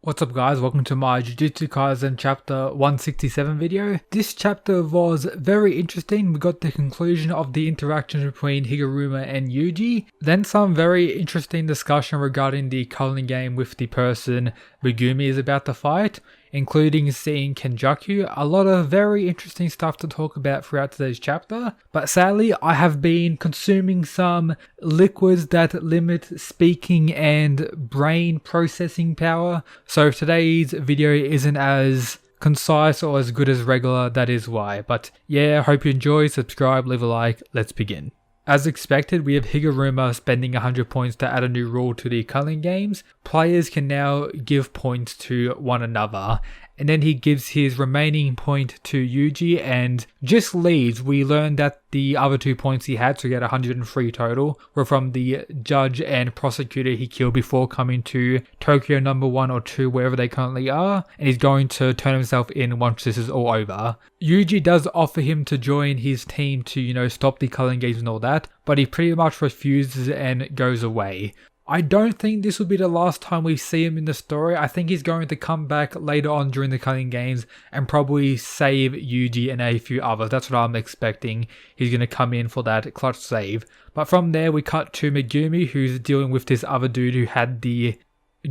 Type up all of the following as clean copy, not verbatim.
What's up guys, welcome to my Jujutsu Kaisen chapter 167 video. This chapter was very interesting. We got the conclusion of the interaction between Higuruma and Yuji, then some very interesting discussion regarding the culling game with the person Megumi is about to fight, including seeing Kenjaku. A lot of very interesting stuff to talk about throughout today's chapter, but sadly I have been consuming some liquids that limit speaking and brain processing power, so today's video isn't as concise or as good as regular, that is why. But yeah, hope you enjoy, subscribe, leave a like, let's begin. As expected, we have Higuruma spending 100 points to add a new rule to the culling games. Players can now give points to one another, and then he gives his remaining point to Yuji and just leaves. We learned that the other 2 points he had, so he had 103 total, were from the judge and prosecutor he killed before coming to Tokyo number 1 or 2, wherever they currently are, and he's going to turn himself in once this is all over. Yuji does offer him to join his team to, stop the culling games and all that, but he pretty much refuses and goes away. I don't think this will be the last time we see him in the story. I think he's going to come back later on during the culling games and probably save Yuji and a few others. That's what I'm expecting. He's going to come in for that clutch save. But from there we cut to Megumi, who's dealing with this other dude who had the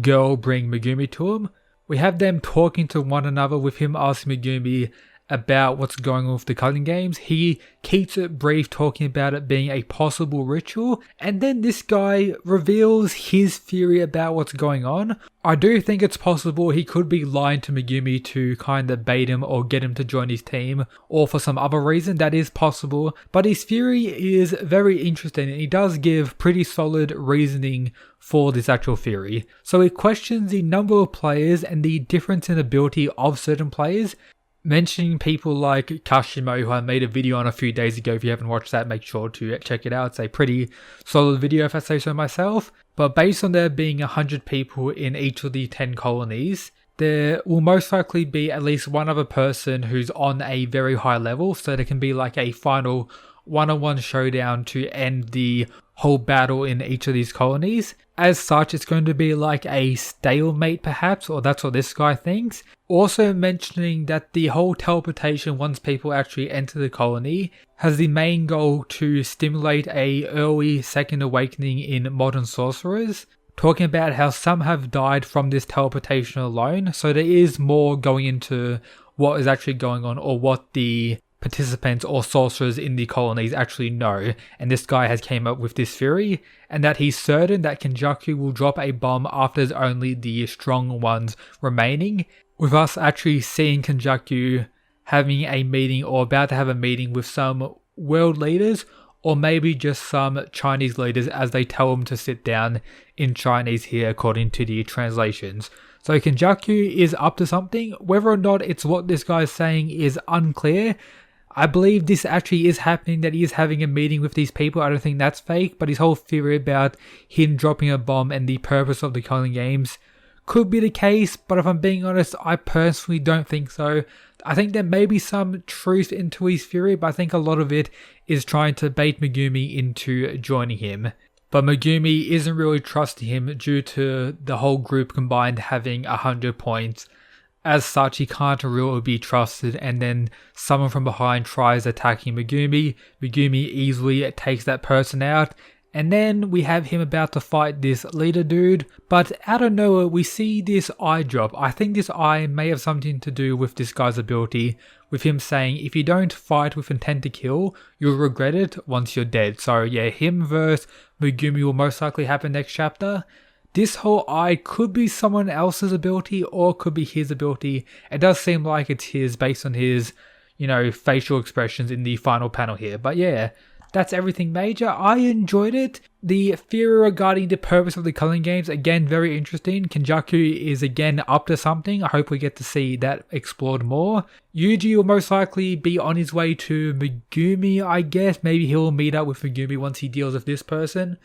girl bring Megumi to him. We have them talking to one another, with him asking Megumi about what's going on with the culling games. He keeps it brief, talking about it being a possible ritual, and then this guy reveals his theory about what's going on. I do think it's possible he could be lying to Megumi to kind of bait him or get him to join his team, or for some other reason. That is possible, but his theory is very interesting and he does give pretty solid reasoning for this actual theory. So he questions the number of players and the difference in ability of certain players, mentioning people like Kashimo, who I made a video on a few days ago. If you haven't watched that, make sure to check it out. It's a pretty solid video if I say so myself. But based on there being 100 people in each of the 10 colonies, there will most likely be at least one other person who's on a very high level, so there can be like a final one-on-one showdown to end the whole battle in each of these colonies. As such, it's going to be like a stalemate perhaps, or that's what this guy thinks. Also mentioning that the whole teleportation, once people actually enter the colony, has the main goal to stimulate a early second awakening in modern sorcerers. Talking about how some have died from this teleportation alone, so there is more going into what is actually going on, or what the participants or sorcerers in the colonies actually know, and this guy has came up with this theory, and that he's certain that Kenjaku will drop a bomb after there's only the strong ones remaining, with us actually seeing Kenjaku having a meeting or about to have a meeting with some world leaders, or maybe just some Chinese leaders, as they tell him to sit down in Chinese here according to the translations. So Kenjaku is up to something. Whether or not it's what this guy is saying is unclear. I believe this actually is happening, that he is having a meeting with these people. I don't think that's fake, but his whole theory about him dropping a bomb and the purpose of the culling games could be the case, but if I'm being honest, I personally don't think so. I think there may be some truth into his theory, but I think a lot of it is trying to bait Megumi into joining him. But Megumi isn't really trusting him due to the whole group combined having 100 points. As such, he can't really be trusted, and then someone from behind tries attacking Megumi. Megumi easily takes that person out, and then we have him about to fight this leader dude, but out of nowhere we see this eye drop. I think this eye may have something to do with this guy's ability, with him saying if you don't fight with intent to kill, you'll regret it once you're dead. So yeah, him versus Megumi will most likely happen next chapter. This whole eye could be someone else's ability or could be his ability. It does seem like it's his based on his, facial expressions in the final panel here. But yeah, that's everything major. I enjoyed it. The theory regarding the purpose of the culling games, again, very interesting. Kenjaku is again up to something. I hope we get to see that explored more. Yuji will most likely be on his way to Megumi, I guess. Maybe he'll meet up with Megumi once he deals with this person.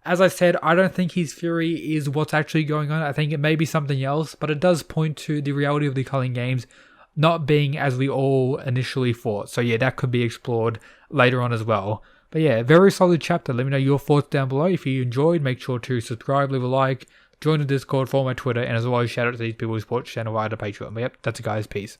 As I said, I don't think his theory is what's actually going on. I think it may be something else, but it does point to the reality of the culling games not being as we all initially thought. So yeah, that could be explored later on as well. But yeah, very solid chapter. Let me know your thoughts down below. If you enjoyed, make sure to subscribe, leave a like, join the Discord, follow my Twitter, and as always, shout out to these people who support the channel via the Patreon. But yep, that's it guys, peace.